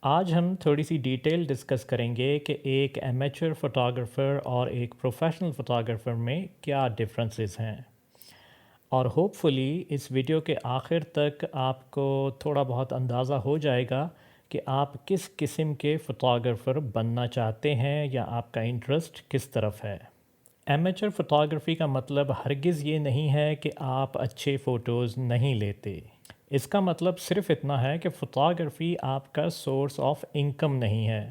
آج ہم تھوڑی سی ڈیٹیل ڈسکس کریں گے کہ ایک ایمیچر فوٹوگرافر اور ایک پروفیشنل فوٹوگرافر میں کیا ڈفرینسز ہیں، اور ہوپ فلی اس ویڈیو کے آخر تک آپ کو تھوڑا بہت اندازہ ہو جائے گا کہ آپ کس قسم کے فوٹوگرافر بننا چاہتے ہیں یا آپ کا انٹرسٹ کس طرف ہے۔ ایمیچر فوٹوگرافی کا مطلب ہرگز یہ نہیں ہے کہ آپ اچھے فوٹوز نہیں لیتے۔ اس کا مطلب صرف اتنا ہے کہ فوٹوگرافی آپ کا سورس آف انکم نہیں ہے۔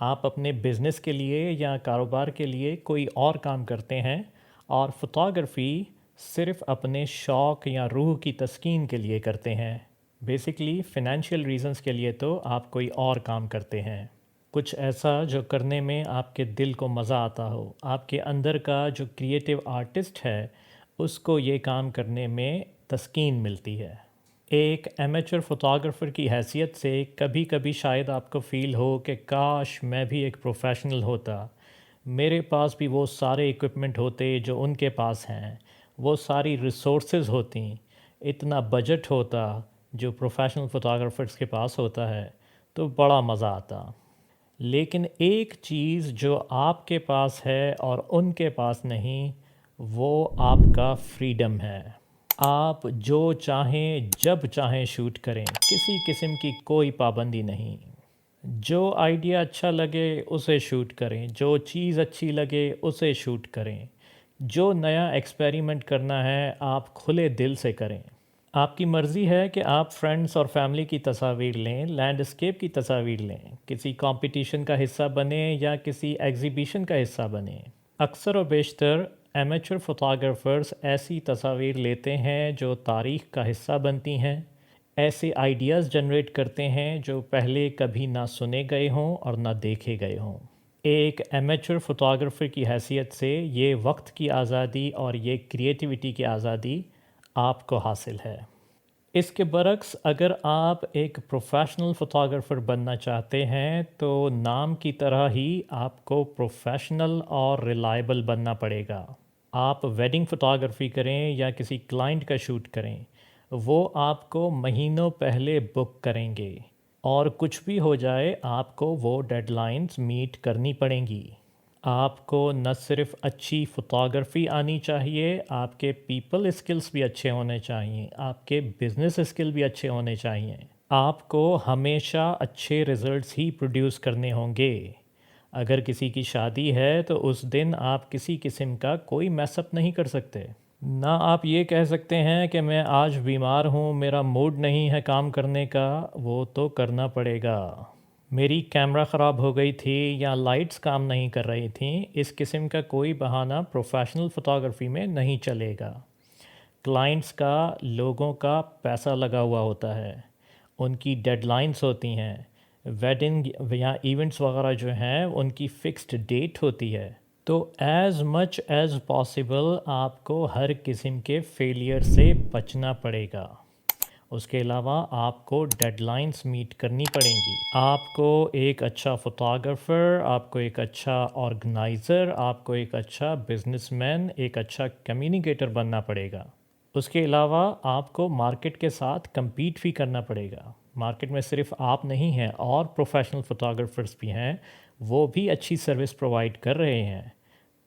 آپ اپنے بزنس کے لیے یا کاروبار کے لیے کوئی اور کام کرتے ہیں، اور فوٹوگرافی صرف اپنے شوق یا روح کی تسکین کے لیے کرتے ہیں۔ بیسیکلی فنینشیل ریزنز کے لیے تو آپ کوئی اور کام کرتے ہیں، کچھ ایسا جو کرنے میں آپ کے دل کو مزہ آتا ہو۔ آپ کے اندر کا جو کریٹیو آرٹسٹ ہے اس کو یہ کام کرنے میں تسکین ملتی ہے۔ ایک ایمیچر فوٹوگرافر کی حیثیت سے کبھی کبھی شاید آپ کو فیل ہو کہ کاش میں بھی ایک پروفیشنل ہوتا، میرے پاس بھی وہ سارے ایکوپمنٹ ہوتے جو ان کے پاس ہیں، وہ ساری ریسورسز ہوتی، اتنا بجٹ ہوتا جو پروفیشنل فوٹوگرافرز کے پاس ہوتا ہے، تو بڑا مزہ آتا۔ لیکن ایک چیز جو آپ کے پاس ہے اور ان کے پاس نہیں، وہ آپ کا فریڈم ہے۔ آپ جو چاہیں جب چاہیں شوٹ کریں، کسی قسم کی کوئی پابندی نہیں۔ جو آئیڈیا اچھا لگے اسے شوٹ کریں، جو چیز اچھی لگے اسے شوٹ کریں، جو نیا ایکسپیریمنٹ کرنا ہے آپ کھلے دل سے کریں۔ آپ کی مرضی ہے کہ آپ فرینڈز اور فیملی کی تصاویر لیں، لینڈسکیپ کی تصاویر لیں، کسی کمپٹیشن کا حصہ بنیں یا کسی ایگزیبیشن کا حصہ بنیں۔ اکثر و بیشتر ایمیچر فوٹوگرافرز ایسی تصاویر لیتے ہیں جو تاریخ کا حصہ بنتی ہیں، ایسے آئیڈیاز جنریٹ کرتے ہیں جو پہلے کبھی نہ سنے گئے ہوں اور نہ دیکھے گئے ہوں۔ ایک ایمیچر فوٹوگرافر کی حیثیت سے یہ وقت کی آزادی اور یہ کریٹیوٹی کی آزادی آپ کو حاصل ہے۔ اس کے برعکس اگر آپ ایک پروفیشنل فوٹوگرافر بننا چاہتے ہیں تو نام کی طرح ہی آپ کو پروفیشنل اور ریلائبل بننا پڑے گا۔ آپ ویڈنگ فوٹوگرافی کریں یا کسی کلائنٹ کا شوٹ کریں، وہ آپ کو مہینوں پہلے بک کریں گے، اور کچھ بھی ہو جائے آپ کو وہ ڈیڈ لائنز میٹ کرنی پڑیں گی۔ آپ کو نہ صرف اچھی فوٹوگرافی آنی چاہیے، آپ کے پیپل اسکلز بھی اچھے ہونے چاہیے، آپ کے بزنس اسکل بھی اچھے ہونے چاہیے۔ آپ کو ہمیشہ اچھے رزلٹس ہی پروڈیوس کرنے ہوں گے۔ اگر کسی کی شادی ہے تو اس دن آپ کسی قسم کا کوئی میس اپ نہیں کر سکتے۔ نہ آپ یہ کہہ سکتے ہیں کہ میں آج بیمار ہوں، میرا موڈ نہیں ہے کام کرنے کا، وہ تو کرنا پڑے گا۔ میری کیمرہ خراب ہو گئی تھی یا لائٹس کام نہیں کر رہی تھیں، اس قسم کا کوئی بہانہ پروفیشنل فوٹوگرافی میں نہیں چلے گا۔ کلائنٹس کا، لوگوں کا پیسہ لگا ہوا ہوتا ہے، ان کی ڈیڈ لائنز ہوتی ہیں، ویڈنگ یا ایونٹس وغیرہ جو ہیں ان کی فکسڈ ڈیٹ ہوتی ہے۔ تو ایز مچ ایز پاسبل آپ کو ہر قسم کے فیلئر سے بچنا پڑے گا۔ اس کے علاوہ آپ کو ڈیڈ لائنز میٹ کرنی پڑیں گی۔ آپ کو ایک اچھا فوٹوگرافر، آپ کو ایک اچھا آرگنائزر، آپ کو ایک اچھا بزنس مین، ایک اچھا کمیونیکیٹر بننا پڑے گا۔ اس کے علاوہ آپ کو مارکیٹ کے ساتھ کمپیٹ بھی کرنا پڑے گا۔ مارکیٹ میں صرف آپ نہیں ہیں، اور پروفیشنل فوٹوگرافرز بھی ہیں، وہ بھی اچھی سروس پرووائڈ کر رہے ہیں،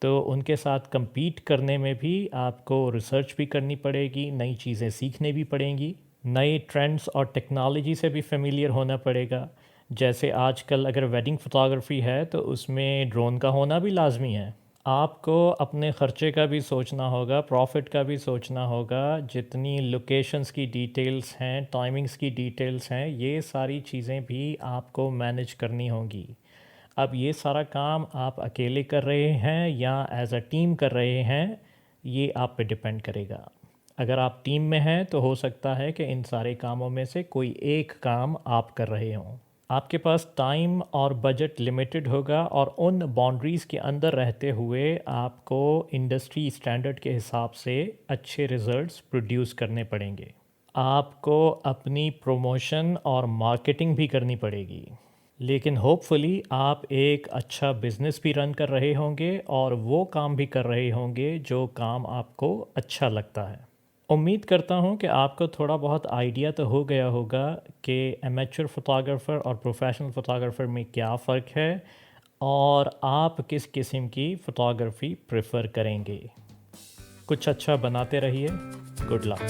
تو ان کے ساتھ کمپیٹ کرنے میں بھی آپ کو ریسرچ بھی کرنی پڑے گی، نئی چیزیں سیکھنے بھی پڑیں گی، نئے ٹرینڈز اور ٹیکنالوجی سے بھی فیملیئر ہونا پڑے گا۔ جیسے آج کل اگر ویڈنگ فوٹوگرافی ہے تو اس میں ڈرون کا ہونا بھی لازمی ہے۔ آپ کو اپنے خرچے کا بھی سوچنا ہوگا، پروفٹ کا بھی سوچنا ہوگا، جتنی لوکیشنز کی ڈیٹیلز ہیں، ٹائمنگز کی ڈیٹیلز ہیں، یہ ساری چیزیں بھی آپ کو مینیج کرنی ہوں گی۔ اب یہ سارا کام آپ اکیلے کر رہے ہیں یا ایز اے ٹیم کر رہے ہیں، یہ آپ پہ ڈپینڈ کرے گا۔ اگر آپ ٹیم میں ہیں تو ہو سکتا ہے کہ ان سارے کاموں میں سے کوئی ایک کام آپ کر رہے ہوں۔ آپ کے پاس ٹائم اور بجٹ لمیٹڈ ہوگا، اور ان باؤنڈریز کے اندر رہتے ہوئے آپ کو انڈسٹری اسٹینڈرڈ کے حساب سے اچھے ریزلٹس پروڈیوس کرنے پڑیں گے۔ آپ کو اپنی پروموشن اور مارکیٹنگ بھی کرنی پڑے گی، لیکن ہوپ فلی آپ ایک اچھا بزنس بھی رن کر رہے ہوں گے اور وہ کام بھی کر رہے ہوں گے جو کام آپ کو اچھا لگتا ہے۔ امید کرتا ہوں کہ آپ کو تھوڑا بہت آئیڈیا تو ہو گیا ہوگا کہ امیچور فوٹوگرافر اور پروفیشنل فوٹوگرافر میں کیا فرق ہے اور آپ کس قسم کی فوٹوگرافی پریفر کریں گے۔ کچھ اچھا بناتے رہیے۔ Good luck.